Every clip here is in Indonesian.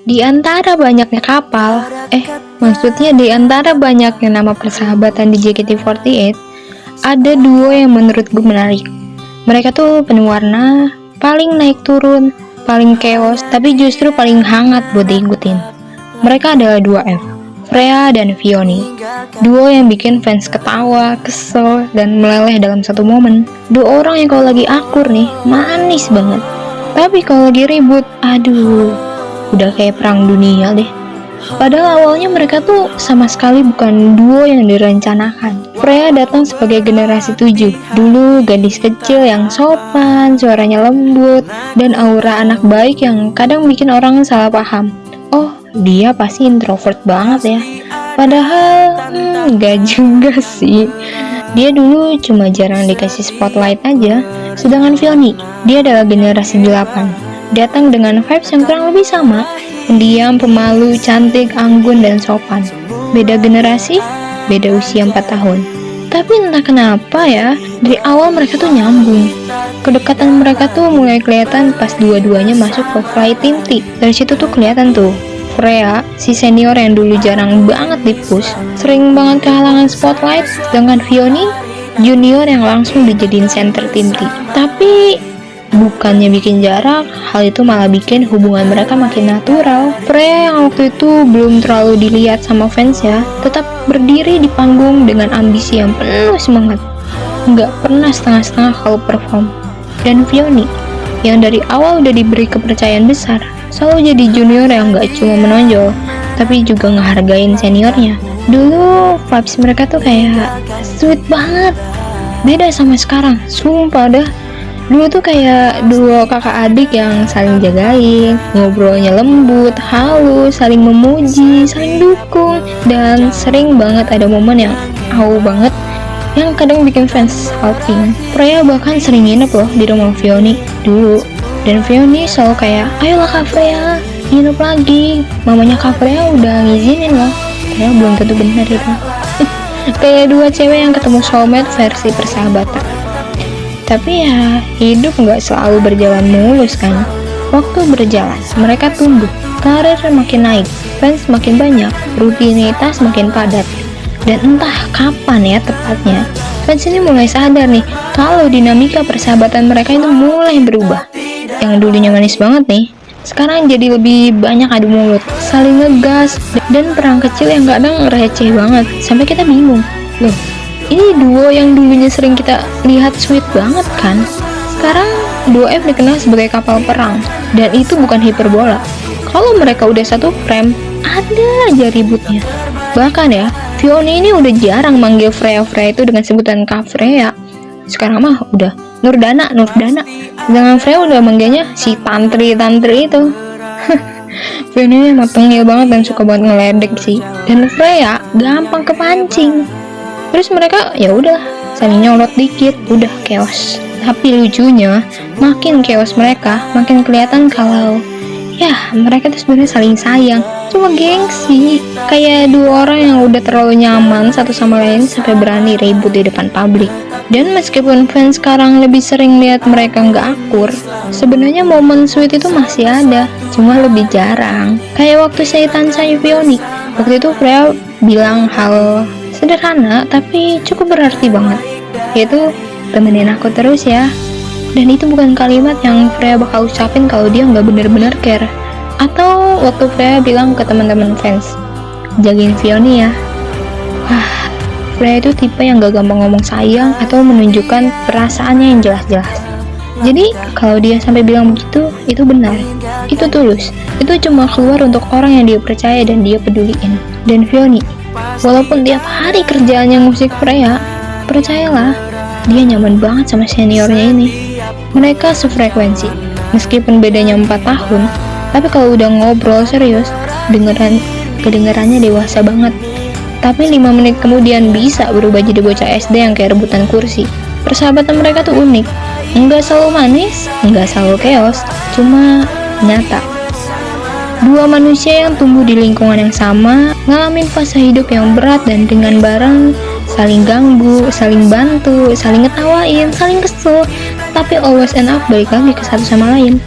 Di antara banyaknya kapal, maksudnya di antara banyaknya nama persahabatan di JKT48, ada duo yang menurut gue menarik. Mereka tuh penuh warna, paling naik turun, paling chaos, tapi justru paling hangat buat diikutin. Mereka adalah 2F, Freya dan Vioni. Duo yang bikin fans ketawa, kesel, dan meleleh dalam satu momen. Dua orang yang kalau lagi akur nih, manis banget. Tapi kalau lagi ribut, aduh, udah kayak perang dunia deh. Padahal awalnya mereka tuh sama sekali bukan duo yang direncanakan. Freya datang sebagai generasi 7. Dulu gadis kecil yang sopan, suaranya lembut, dan aura anak baik yang kadang bikin orang salah paham. Oh, dia pasti introvert banget ya. Padahal, gak juga sih. Dia dulu cuma jarang dikasih spotlight aja. Sedangkan Vioni, dia adalah generasi 8. Datang dengan vibes yang kurang lebih sama. Pendiam, pemalu, cantik, anggun, dan sopan. Beda generasi, beda usia 4 tahun. Tapi entah kenapa ya, dari awal mereka tuh nyambung. Kedekatan mereka tuh mulai kelihatan pas dua-duanya masuk ke Fly Team T. Dari situ tuh kelihatan tuh, Freya, si senior yang dulu jarang banget di-push, sering banget kehalangan spotlight, sedangkan Vioni, junior yang langsung dijadiin center tim T. Tapi bukannya bikin jarak, hal itu malah bikin hubungan mereka makin natural. Freya yang waktu itu belum terlalu dilihat sama fans ya, tetap berdiri di panggung dengan ambisi yang penuh semangat, nggak pernah setengah-setengah kalau perform. Dan Vioni, yang dari awal udah diberi kepercayaan besar, selalu jadi junior yang nggak cuma menonjol, tapi juga ngehargain seniornya. Dulu vibes mereka tuh kayak sweet banget, beda sama sekarang, sumpah dah. Dulu tuh kayak duo kakak adik yang saling jagain, ngobrolnya lembut, halus, saling memuji, saling dukung, dan sering banget ada momen yang banget yang kadang bikin fans salting. Freya bahkan sering nginep loh di rumah Vioni dulu, dan Vioni selalu kayak, ayolah Kak Freya, nginep lagi, mamanya Kak Freya udah ngizinin loh. Padahal belum tentu benar itu. Kayak dua cewek yang ketemu soulmate versi persahabatan. Tapi ya, hidup nggak selalu berjalan mulus kan. Waktu berjalan, mereka tumbuh, karir makin naik, fans makin banyak, rutinitas makin padat. Dan entah kapan ya tepatnya, fans ini mulai sadar nih, kalau dinamika persahabatan mereka itu mulai berubah. Yang dulunya manis banget nih, sekarang jadi lebih banyak adu mulut, saling ngegas, dan perang kecil yang kadang receh banget, sampai kita bingung. Loh, ini duo yang dulunya sering kita lihat sweet banget kan? Sekarang 2F dikenal sebagai kapal perang, dan itu bukan hiperbola. Kalau mereka udah satu frame, ada aja ributnya. Bahkan ya, Vioni ini udah jarang manggil Freya itu dengan sebutan Kak Freya. Sekarang mah udah Nurdana. Dengan Freya udah manggilnya si tantri itu. Vioni emang tengil banget dan suka banget ngeledek sih. Dan Freya gampang kepancing. Terus mereka ya udah saling nyolot dikit, udah chaos. Tapi lucunya, makin chaos mereka, makin kelihatan kalau ya mereka tuh sebenarnya saling sayang, cuma gengsi. Kayak dua orang yang udah terlalu nyaman satu sama lain sampai berani ribut di depan publik. Dan meskipun fans sekarang lebih sering lihat mereka nggak akur, sebenarnya momen sweet itu masih ada, cuma lebih jarang. Kayak waktu Seitan sama Vioni, waktu itu Freya bilang hal sederhana tapi cukup berarti banget, yaitu temenin aku terus ya. Dan itu bukan kalimat yang Freya bakal ucapin kalau dia nggak bener-bener care. Atau waktu Freya bilang ke teman-teman fans, jagain Vioni ya. Wah, Freya itu tipe yang gak gampang ngomong sayang atau menunjukkan perasaannya yang jelas-jelas. Jadi kalau dia sampai bilang begitu, itu benar, itu tulus, itu cuma keluar untuk orang yang dia percaya dan dia peduliin. Dan Vioni, walaupun tiap hari kerjaannya ngusik Freya, percayalah, dia nyaman banget sama seniornya ini. Mereka sefrekuensi, meskipun bedanya 4 tahun, tapi kalau udah ngobrol serius, kedengarannya dewasa banget. Tapi 5 menit kemudian bisa berubah jadi bocah SD yang kayak rebutan kursi. Persahabatan mereka tuh unik, nggak selalu manis, nggak selalu chaos, cuma nyata. Dua manusia yang tumbuh di lingkungan yang sama, ngalamin fase hidup yang berat, dan dengan bareng saling ganggu, saling bantu, saling ngetawain, saling kesel, tapi always end up balik lagi ke satu sama lain.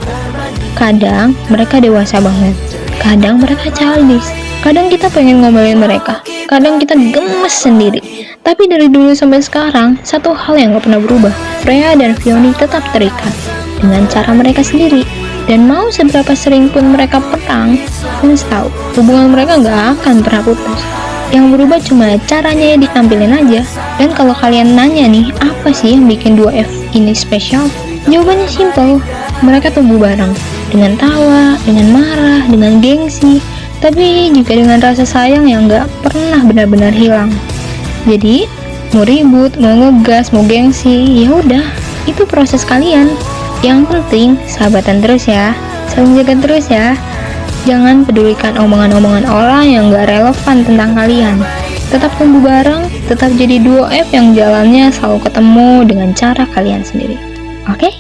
Kadang mereka dewasa banget, Kadang mereka childish, kadang kita pengen ngomelin mereka, kadang kita gemes sendiri. Tapi dari dulu sampai sekarang, satu hal yang gak pernah berubah, Freya dan Vioni tetap terikat dengan cara mereka sendiri. Dan mau seberapa sering pun mereka perang, Prince tahu hubungan mereka gak akan pernah putus. Yang berubah cuma caranya ditampilin aja. Dan kalau kalian nanya nih, apa sih yang bikin dua F ini spesial? Jawabannya simple, mereka tumbuh bareng. Dengan tawa, dengan marah, dengan gengsi, tapi juga dengan rasa sayang yang gak pernah benar-benar hilang. Jadi, mau ribut, mau ngegas, mau gengsi, ya udah, itu proses kalian. Yang penting, sahabatan terus ya, saling jaga terus ya. Jangan pedulikan omongan-omongan orang yang gak relevan tentang kalian. Tetap tumbuh bareng, tetap jadi duo F yang jalannya selalu ketemu dengan cara kalian sendiri. Oke?